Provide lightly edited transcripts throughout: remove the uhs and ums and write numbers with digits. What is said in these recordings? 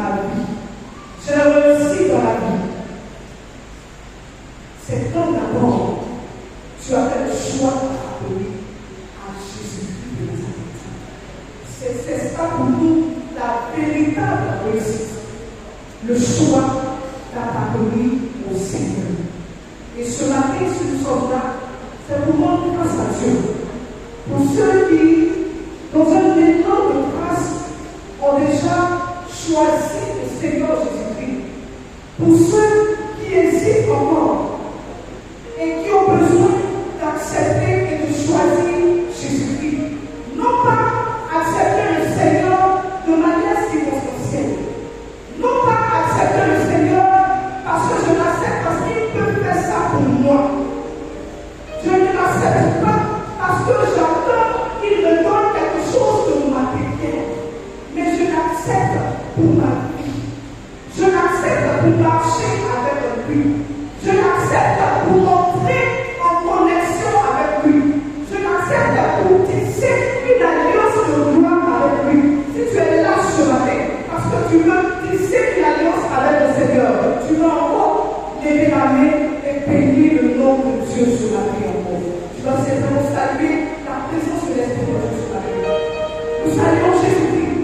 ma vie. J'ai réussi dans la vie. C'est quand d'abord tu as fait le choix de t'appeler à Jésus-Christ de Nazareth. C'est ça pour nous la véritable réussite. Le choix d'appartenir au Seigneur. Et ce matin, si nous sommes là, c'est pour rendre grâce à Dieu. Pour ceux qui, dans un élan de grâce, ont déjà choisi le Seigneur Jésus-Christ. Pour ceux qui hésitent encore et qui ont besoin d'accepter et de choisir Jésus-Christ. Non pas accepter le Seigneur de manière circonstancielle. Non pas accepter le Seigneur parce que je l'accepte parce qu'il peut faire ça pour moi. Je ne l'accepte pas parce que j'attends qu'il me donne quelque chose de matériel. Mais je l'accepte pour ma vie. Je l'accepte pour marcher avec lui. Je l'accepte pour entrer en connexion avec lui. Je l'accepte pour tisser une alliance de gloire avec lui. Si tu es là ce matin, parce que tu veux tisser une alliance avec le Seigneur, tu vas encore lever la main et bénir le nom de Dieu sur la vie en haut. Tu vas simplement saluer la présence de l'Esprit de Dieu sur la vie. Nous saluons Jésus-Christ.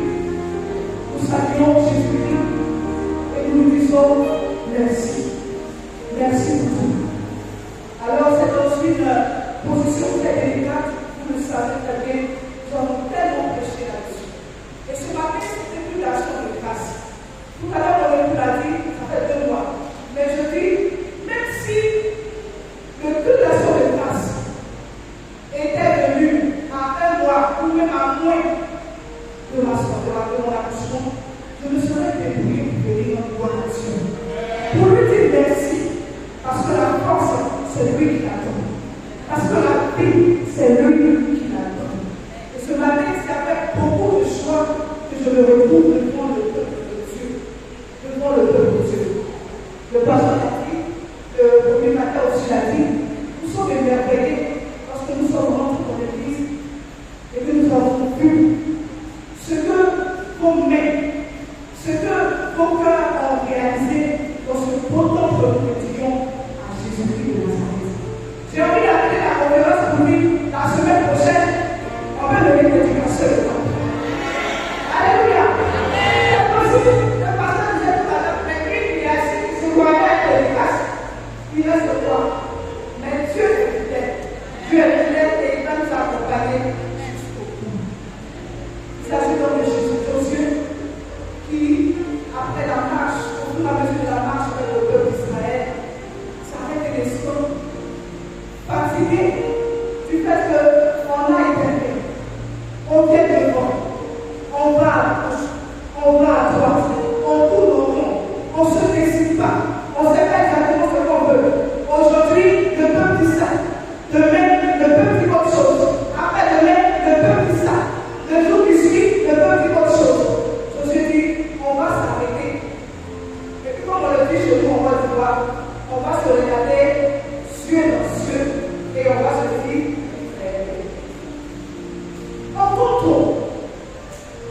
Nous saluons Jésus-Christ. Et nous lui disons merci. Merci pour tout. Alors c'est dans une position très délicate, vous le savez très bien, nous avons tellement prêché là-dessus. Et ce matin, c'est une action de grâce. Tout à l'heure, on l'a dit, ça fait 2 mois. Mais je dis, même si le culte d'action de grâce était venu à 1 mois ou même à moins de mon accouchement, je me serais débrouillé pour venir en gloire à Dieu. Pour lui dire merci, parce que la force, c'est lui qui la donne. Parce que la vie, c'est lui qui la donne. Et ce matin, c'est avec beaucoup de joie que je me retrouve devant le peuple de Dieu. Devant le peuple de Dieu. Le pasteur a dit, le premier matin aussi l'a dit, nous sommes émerveillés parce que nous sommes rentrés dans l'église et que nous avons vu ce que vos mains, ce que vos cœurs ont réalisé dans ce beau temps que nous étudions à Jésus-Christ de Nazareth. J'ai envie d'appeler la conférence pour lui la semaine prochaine. On va donner l'éducation de temps. Alléluia. C'est possible. Le pasteur disait tout à l'heure, mais lui, il est assis, il se voyait avec l'éducation. Il reste quoi? Mais Dieu est fidèle. Dieu est fidèle et il va nous accompagner jusqu'au bout. Il s'agit donc de Jésus Dieu qui, après la marche, au fur et à mesure de la marche avec le peuple d'Israël, s'arrête les sons, fatigué du fait qu'on a été. On vient devant, on va à gauche, on va à droite, on tourne au rond, on ne se décide pas, on ne sait pas exactement ce qu'on veut. Aujourd'hui, le peuple dit ça. Demain, le peuple dit autre chose. Après-demain, le peuple dit ça. Le jour qui suit, le peuple dit autre chose. Je me suis dit, on va s'arrêter. Et puis, comme on le dit chez nous, on va se regarder yeux dans yeux et on va se dire, en contre,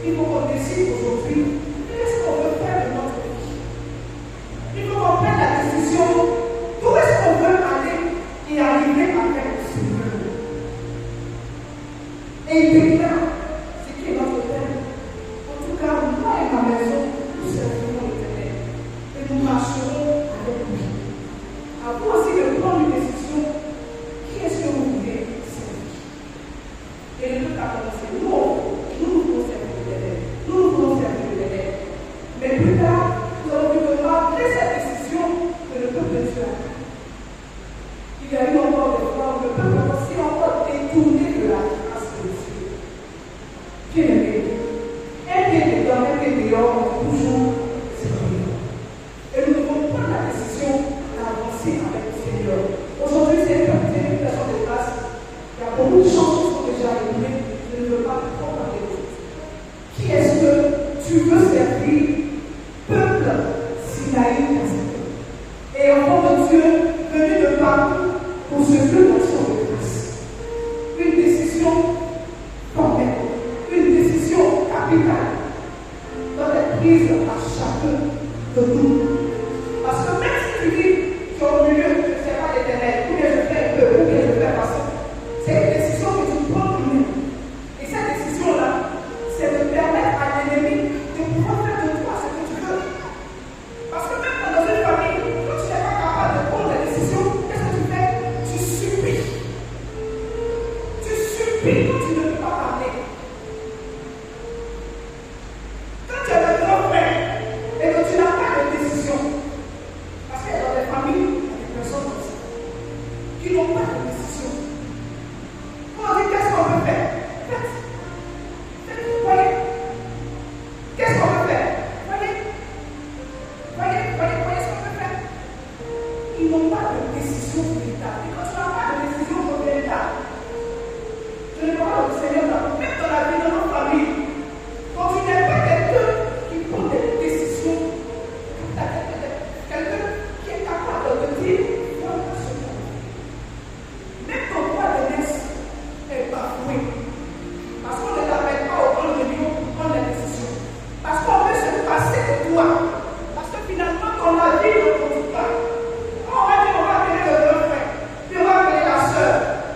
il faut qu'on décide aujourd'hui qu'est-ce qu'on veut faire de notre vie. Il faut qu'on prenne la décision d'où est-ce qu'on veut aller et arriver à faire le Seigneur. Et il déclare ce qui est notre thème. En tout cas, moi et ma maison, nous servirons l'Éternel et nous marcherons avec lui. À vous aussi de prendre une décision. Qui est-ce que vous voulez servir? Et le peuple a commencé. Nous voulons servir l'Éternel. Nous voulons servir l'Éternel. Mais plus tard, nous allons vu que malgré cette décision que le peuple de Dieu a pris, il y a eu encore des fois où le peuple a aussi encore détourné de la grâce de Dieu. Bien aimé, un pied dedans, un pied dehors, on est toujours servir. Et nous devons prendre la décision d'avancer avec le Seigneur. Aujourd'hui, c'est une personne de grâce. Il y a beaucoup de choses qui sont déjà arrivées. Je ne veux pas prendre la décision. Qui est-ce que tu veux servir? Peuple Sinaï. Et enfant de Dieu, venu de partout pour ce que d'action de grâce. Une décision formelle, une décision capitale doit être prise par chacun de nous. Parce que même si tu dis, tu es au milieu, je ne sais pas l'Éternel, ou bien je fais un peu, ou bien je fais passer, c'est une décision que tu prends toi-même. Et cette décision-là, c'est de permettre à l'ennemi de pouvoir faire de toi ce que tu veux. Parce que même dans une famille, quand tu n'es pas capable de prendre des décisions, qu'est-ce que tu fais? Tu supplies. Tu supplies quand tu ne peux pas parler. Quand tu es le grand frère et que tu n'as pas de décision, parce qu'il y a dans les familles, il y a des personnes comme ça, qui n'ont pas de décision. Quand on dit qu'est-ce qu'on peut faire? Faites. Voyez. Qu'est-ce qu'on peut faire? Voyez ce qu'on peut faire. Ils n'ont pas de décision véritable. Et quand tu n'as pas de décision véritable, je ne parle pas du Seigneur, même dans la vie de notre famille, quand tu n'es pas quelqu'un qui prend des décisions, quelqu'un qui est capable de dire, voilà ce qu'on fait. Même ton droit de naissance est bafoué. Parce qu'on ne t'appelle pas au grand niveau pour prendre les décisions. Parce qu'on veut se passer de toi. Parce que finalement, ton avis ne compte pas. On va dire, on va appeler le grand frère, puis on va appeler la soeur.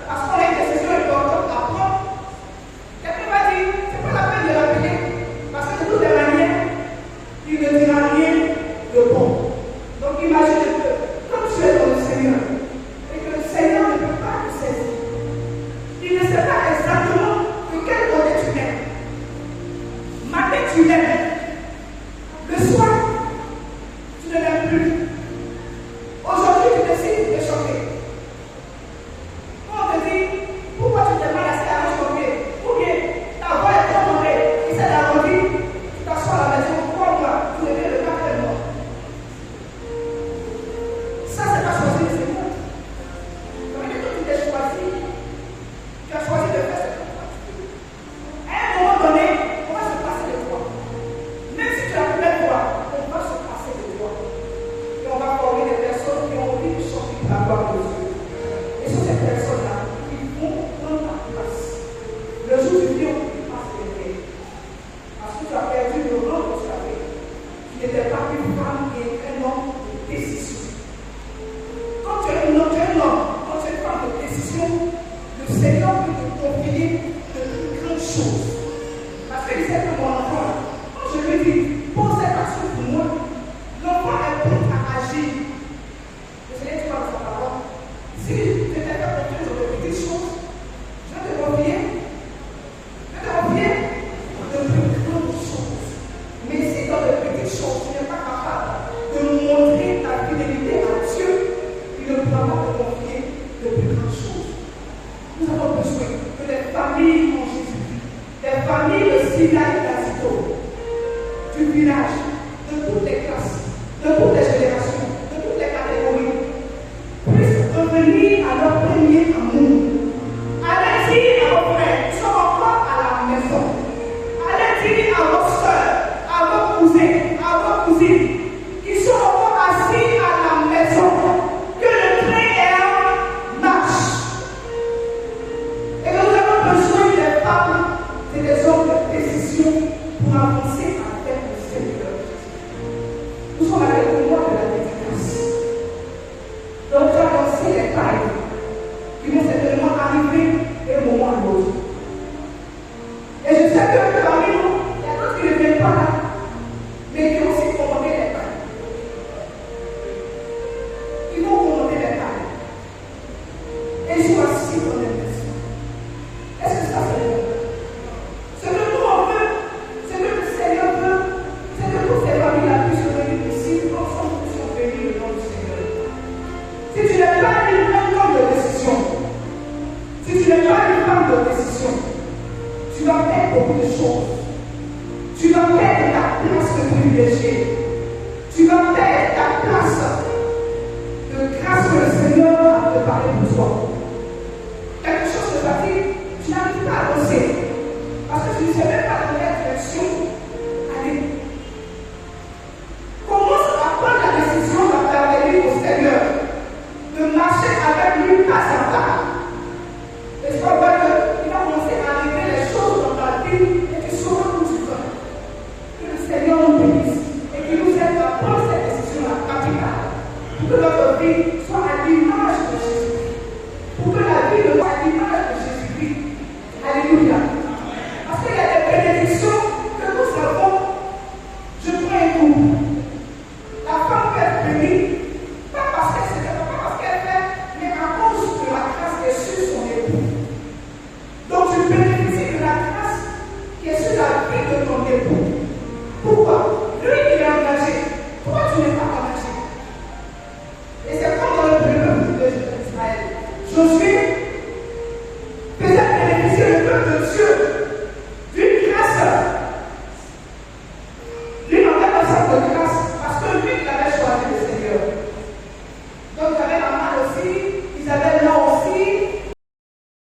Parce qu'on a une décision importante à prendre. Quelqu'un va dire, c'est pas la peine de l'appeler. Parce que de toutes les manières, il ne dira rien de bon. Donc imagine que, comme tu es dans le Seigneur, et que le Seigneur ne peut pas te saisir. Il ne sait pas exactement de quel côté tu es. Matin, tu l'aimes. Le soir, tu ne l'aimes plus. Aujourd'hui, tu décides de choquer. On te dit, pourquoi tu t'es pas laissé à choquer? Ou bien, ta voix est commandée, il s'est arrondi, tu t'assois à la maison, crois-moi, tu deviens le capitaine mort. Ça, c'est pas choisir le Seigneur. Ça veut dire que tu t'es choisi. Tu as choisi de faire ce que tu veux. À un moment donné, on va se passer de toi. Même si tu as plein de voix, on va se passer de toi. Et on va former des personnes qui ont envie de chanter la gloire de Dieu. Et sur ces personnes-là, ils vont prendre ta place. Le jour du Dieu, ils passent les règles. Parce que tu as perdu le rôle que tu avais. Tu n'étais pas une femme et un homme de décision. Quand tu es un homme, quand tu es une femme de décision, le Seigneur peut te confier de plus grandes choses. Parce qu'il sait que mon enfant, quand je lui dis, pose cette action pour moi, l'enfant est prêt à agir. Le Seigneur dit dans sa parole, si je t'ai fait confiance dans de petites choses, je vais te confier de plus grandes choses. Mais si dans de petites choses, tu n'es pas capable de montrer ta fidélité à Dieu, il ne pourra pas te confier de plus grandes choses. Nous avons besoin que les familles en Jésus-Christ, les familles de Sinaï d'Azito, du village, de toutes les classes, de toutes les générations, de toutes les catégories, puissent revenir à leur premier amour. Allez dire à vos frères, ils sont encore à la maison. Allez dire à vos soeurs, à vos cousins, à vos cousines, qui sont encore assis à la maison, que le train est en marche. Et que nous avons besoin des femmes et des hommes de décision pour avancer avec le Seigneur. Nous sommes à quelques mois de la dédicace. Donc, tu as lancé les tailles qui vont certainement arriver d'un moment à l'autre. Et je sais que parmi nous, il y a d'autres qui ne viennent pas là, mais qui ont aussi commandé les tailles. Ils vont commander les tailles. Et ils sont assis dans les maisons. Est-ce que ça c'est bon? Ce que nous on veut, ce que le Seigneur veut, c'est que toutes ces familles-là puissent venir ici, ensemble nous puissions bénir le nom du Seigneur. Si tu n'es pas une femme de décision, si tu n'es pas une femme de décision, tu vas perdre beaucoup de choses. Tu vas perdre ta place de privilégié. Tu vas perdre ta place de grâce que le Seigneur a préparée pour toi. Quelque chose te va dire, tu n'arrives pas à avancer. Parce que tu ne sais même pas dans quelle direction aller. Commence à prendre la décision d'appartenir au Seigneur, de marcher avec lui pas à pas. Et tu vas voir qu'il va commencer à arriver les choses dans ta vie et tu sauras où tu vas. Que le Seigneur nous bénisse et qu'il pour que notre vie soit à l'image de Jésus-Christ, pour que la vie soit à l'image de Jésus-Christ. Alléluia. Parce qu'il y a des bénédictions que nous avons. Je prends un coup. La femme peut être bénie, pas parce qu'elle fait, mais à cause de la grâce qui est sur son époux. Donc tu bénéficies de la grâce qui est sur la vie de ton époux. Pourquoi? Lui, il est engagé. Pourquoi tu n'es pas engagé? Et c'est comme dans le peuple d'Israël. Josué